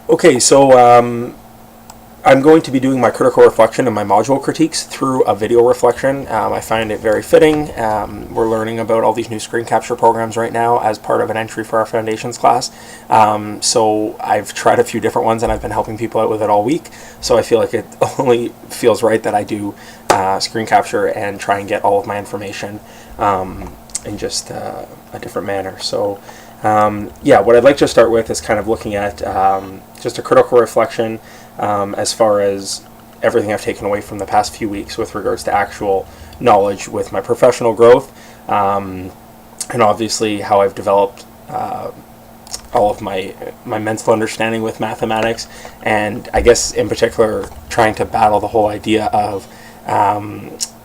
Okay, so I'm going to be doing my critical reflection and my module critiques through a video reflection. I find it very fitting. We're learning about all these new screen capture programs right now as part of an entry for our foundations class. So I've tried a few different ones and I've been helping people out with it all week. So I feel like it only feels right that I do screen capture and try and get all of my information in just a different manner. So yeah, what I'd like to start with is kind of looking at just a critical reflection as far as everything I've taken away from the past few weeks with regards to actual knowledge with my professional growth, and obviously how I've developed all of my mental understanding with mathematics, and I guess in particular trying to battle the whole idea of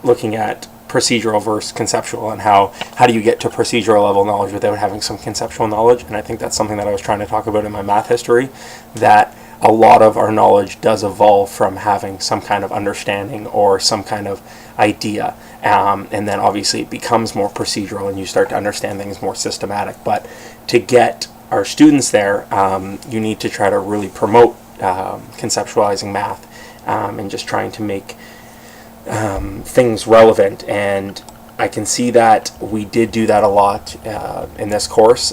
looking at procedural versus conceptual, and how do you get to procedural level knowledge without having some conceptual knowledge. And I think that's something that I was trying to talk about in my math history, that a lot of our knowledge does evolve from having some kind of understanding or some kind of idea, and then obviously it becomes more procedural and you start to understand things more systematic. But to get our students there, you need to try to really promote conceptualizing math, and just trying to make things relevant. And I can see that we did do that a lot in this course.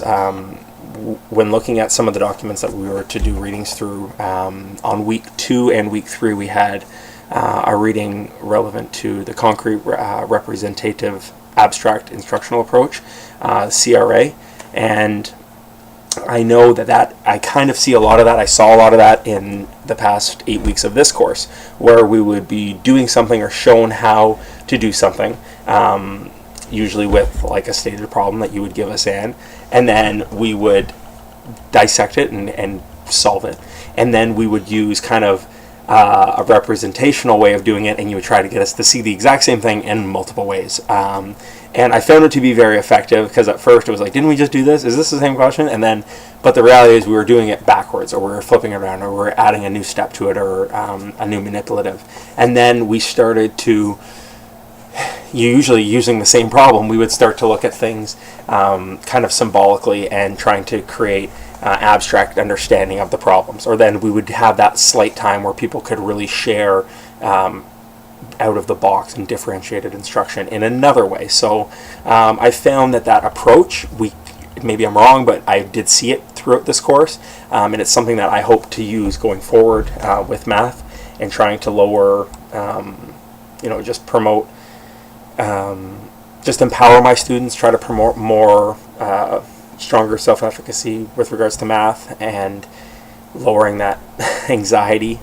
When looking at some of the documents that we were to do readings through, on week 2 and week 3 we had a reading relevant to the Concrete-Representative-Abstract instructional approach, CRA, and I know that I kind of see a lot of that. I saw a lot of that in the past 8 weeks of this course, where we would be doing something or shown how to do something, usually with like a stated problem that you would give us and then we would dissect it and solve it, and then we would use kind of a representational way of doing it, and you would try to get us to see the exact same thing in multiple ways. And I found it to be very effective, because at first it was like, didn't we just do this? Is this the same question? And then, but the reality is we were doing it backwards, or we were flipping it around, or we were adding a new step to it, or a new manipulative. And then we started to, usually using the same problem, we would start to look at things kind of symbolically and trying to create abstract understanding of the problems. Or then we would have that slight time where people could really share out of the box and differentiated instruction in another way. So I found that approach, maybe I'm wrong, but I did see it throughout this course, and it's something that I hope to use going forward with math, and trying to lower, just promote, just empower my students, try to promote more stronger self-efficacy with regards to math, and lowering that anxiety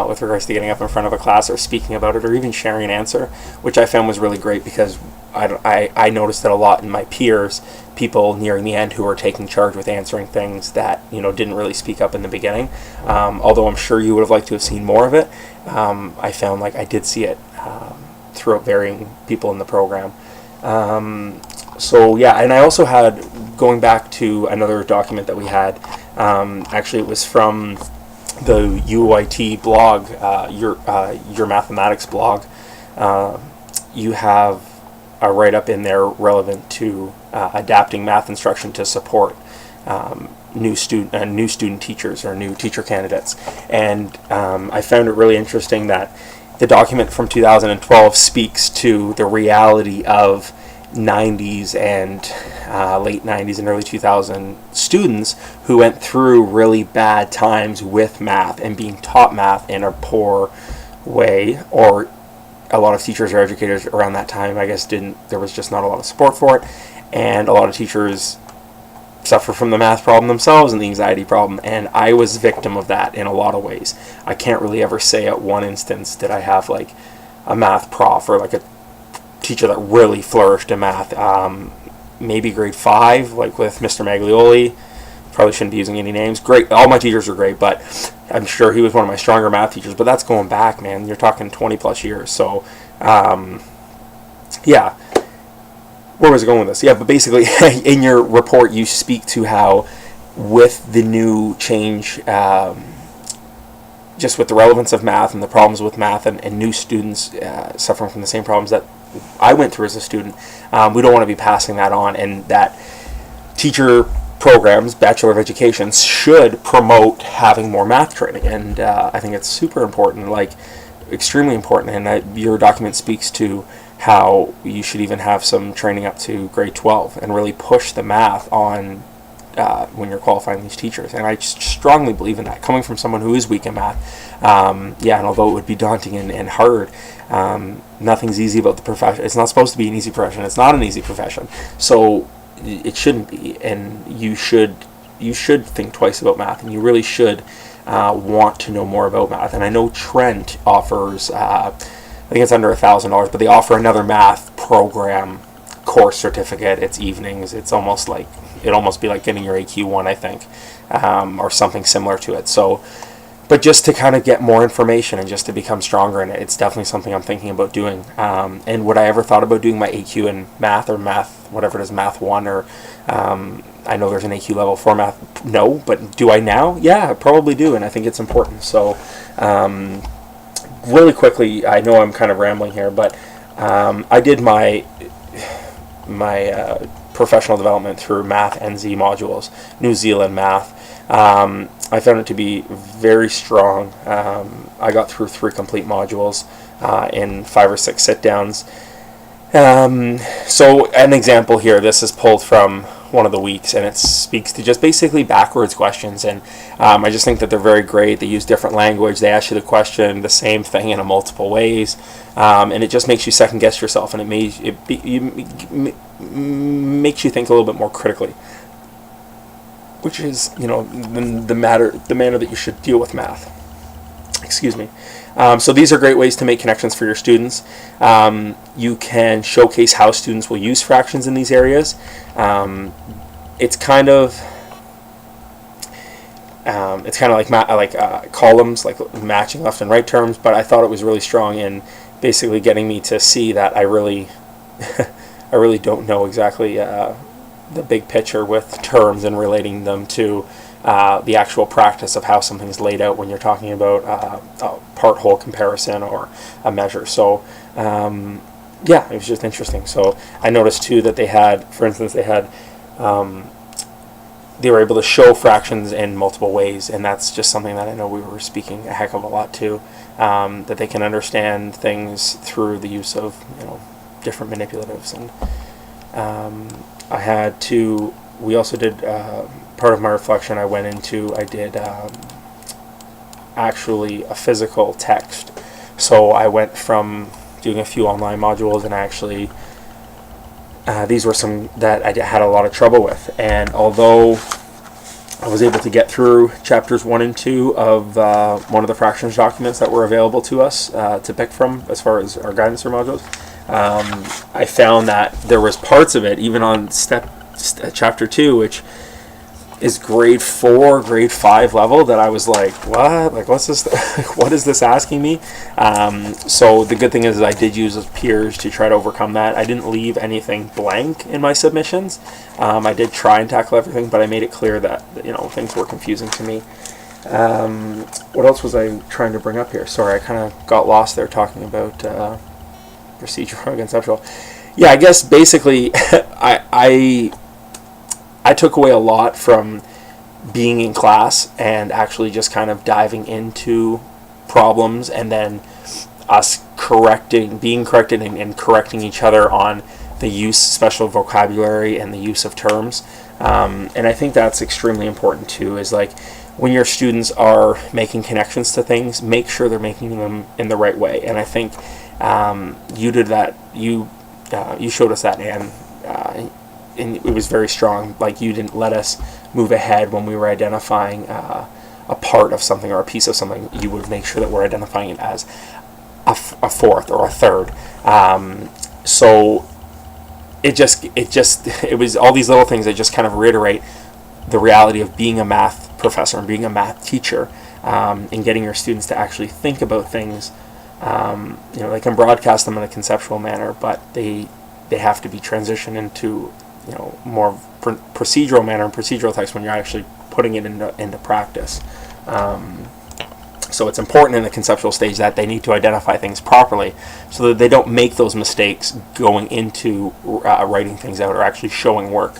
with regards to getting up in front of a class or speaking about it, or even sharing an answer, which I found was really great, because I noticed it a lot in my peers, people nearing the end who were taking charge with answering things that didn't really speak up in the beginning. Although I'm sure you would have liked to have seen more of it, I found like I did see it throughout varying people in the program. So yeah, and I also had, going back to another document that we had, actually it was from the UIT blog, your mathematics blog. You have a write-up in there relevant to adapting math instruction to support new student teachers, or new teacher candidates. And I found it really interesting that the document from 2012 speaks to the reality of 90s and late 90s and early 2000 students who went through really bad times with math and being taught math in a poor way, or a lot of teachers or educators around that time, I guess, there was just not a lot of support for it, and a lot of teachers suffer from the math problem themselves and the anxiety problem, and I was a victim of that in a lot of ways. I can't really ever say at one instance did I have like a math prof or like a teacher that really flourished in math. Maybe grade 5, like with Mr. Maglioli. Probably shouldn't be using any names. Great, all my teachers are great, but I'm sure he was one of my stronger math teachers. But that's going back, man. You're talking 20 plus years. So, yeah. Where was I going with this? Yeah, but basically, in your report, you speak to how, with the new change, just with the relevance of math and the problems with math, and new students suffering from the same problems that I went through as a student, we don't want to be passing that on, and that teacher programs, Bachelor of Education, should promote having more math training, and I think it's super important, like extremely important, and your document speaks to how you should even have some training up to grade 12 and really push the math on when you're qualifying these teachers. And I strongly believe in that, coming from someone who is weak in math. And although it would be daunting and hard, nothing's easy about the profession. It's not supposed to be an easy profession. It's not an easy profession. So it shouldn't be, and you should think twice about math, and you really should want to know more about math. And I know Trent offers, I think it's under $1,000, but they offer another math program course certificate. It's evenings. It's almost like, it'd almost be like getting your AQ1, I think, or something similar to it. So, but just to kind of get more information and just to become stronger in it, it's definitely something I'm thinking about doing. And would I ever thought about doing my AQ in math, or math, whatever it is, math 1, or I know there's an AQ level for math. No, but do I now? Yeah, I probably do, and I think it's important. So, really quickly, I know I'm kind of rambling here, but I did my professional development through Math NZ modules, New Zealand Math. I found it to be very strong. I got through 3 complete modules in 5 or 6 sit-downs. So an example here, this is pulled from one of the weeks, and it speaks to just basically backwards questions, and I just think that they're very great. They use different language, they ask you the question, the same thing in a multiple ways, and it just makes you second guess yourself, and it makes you think a little bit more critically, which is, the manner that you should deal with math. Excuse me. So these are great ways to make connections for your students. You can showcase how students will use fractions in these areas. It's kind of like columns, like matching left and right terms. But I thought it was really strong in basically getting me to see that I really, I really don't know exactly the big picture with terms and relating them to the actual practice of how something's laid out when you're talking about a part-whole comparison or a measure. So, it was just interesting. So I noticed too that they had, for instance, they were able to show fractions in multiple ways, and that's just something that I know we were speaking a heck of a lot to, that they can understand things through the use of, different manipulatives. And we also did, part of my reflection I did actually a physical text. So I went from doing a few online modules, and actually these were some that I had a lot of trouble with. And although I was able to get through chapters 1 and 2 of one of the fractions documents that were available to us to pick from as far as our guidance or modules, I found that there was parts of it, even on chapter 2, which is grade 4, grade 5 level, that I was like, what? Like, what's this? What is this asking me? So the good thing is I did use peers to try to overcome that. I didn't leave anything blank in my submissions. I did try and tackle everything, but I made it clear that, things were confusing to me. What else was I trying to bring up here? Sorry, I kind of got lost there talking about procedural and conceptual. Yeah, I guess basically I took away a lot from being in class and actually just kind of diving into problems, and then us being corrected and correcting each other on the use, special vocabulary, and the use of terms. And I think that's extremely important too, is like when your students are making connections to things, make sure they're making them in the right way. And I think you did that. You showed us that, and it was very strong. Like, you didn't let us move ahead when we were identifying a part of something or a piece of something. You would make sure that we're identifying it as a fourth or a third. So it was all these little things that just kind of reiterate the reality of being a math professor and being a math teacher, and getting your students to actually think about things. They can broadcast them in a conceptual manner, but they have to be transitioned into more procedural manner and procedural text when you're actually putting it into practice. So it's important in the conceptual stage that they need to identify things properly so that they don't make those mistakes going into writing things out or actually showing work.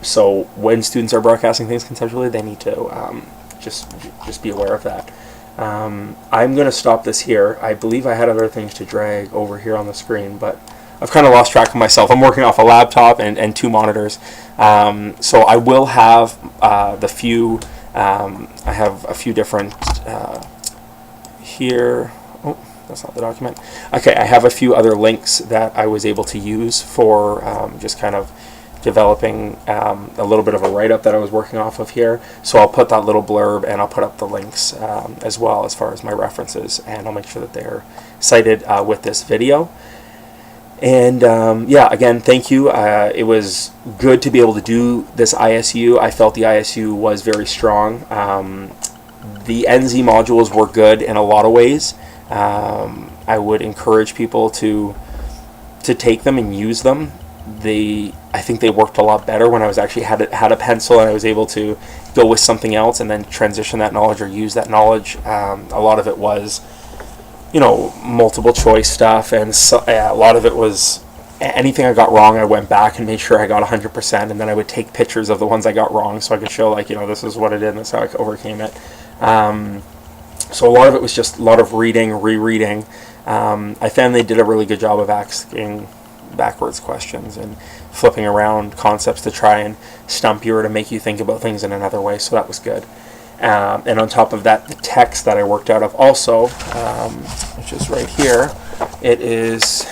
So when students are broadcasting things conceptually, they need to just be aware of that. I'm going to stop this here. I believe I had other things to drag over here on the screen, but I've kind of lost track of myself. I'm working off a laptop and 2 monitors. So I will have I have a few different here. Oh, that's not the document. Okay, I have a few other links that I was able to use for just kind of developing a little bit of a write-up that I was working off of here. So I'll put that little blurb and I'll put up the links as well as far as my references, and I'll make sure that they're cited with this video. And yeah, again, thank you. It was good to be able to do this ISU. I felt the ISU was very strong. The NZ modules were good in a lot of ways. I would encourage people to take them and use them. I think they worked a lot better when I was actually had a pencil and I was able to go with something else and then transition that knowledge or use that knowledge. A lot of it was, multiple choice stuff, and so, a lot of it was anything I got wrong, I went back and made sure I got 100%, and then I would take pictures of the ones I got wrong so I could show, this is what I did and this is how I overcame it. So a lot of it was just a lot of reading, rereading. I found they did a really good job of asking backwards questions and flipping around concepts to try and stump you or to make you think about things in another way, so that was good. And on top of that, the text that I worked out of also, which is right here, it is,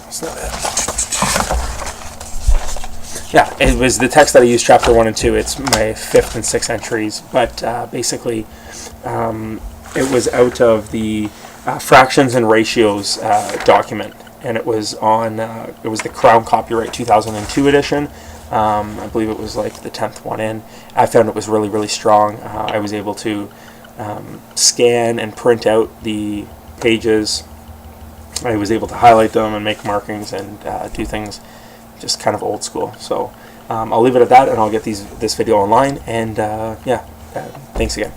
it's not it. Yeah, it was the text that I used, chapter 1 and 2. It's my 5th and 6th entries, but basically it was out of the fractions and ratios document, and it was on, it was the Crown Copyright 2002 edition. I believe it was like the 10th one in. I found it was really, really strong. I was able to scan and print out the pages. I was able to highlight them and make markings and do things just kind of old school. So I'll leave it at that, and I'll get this video online. And yeah, thanks again.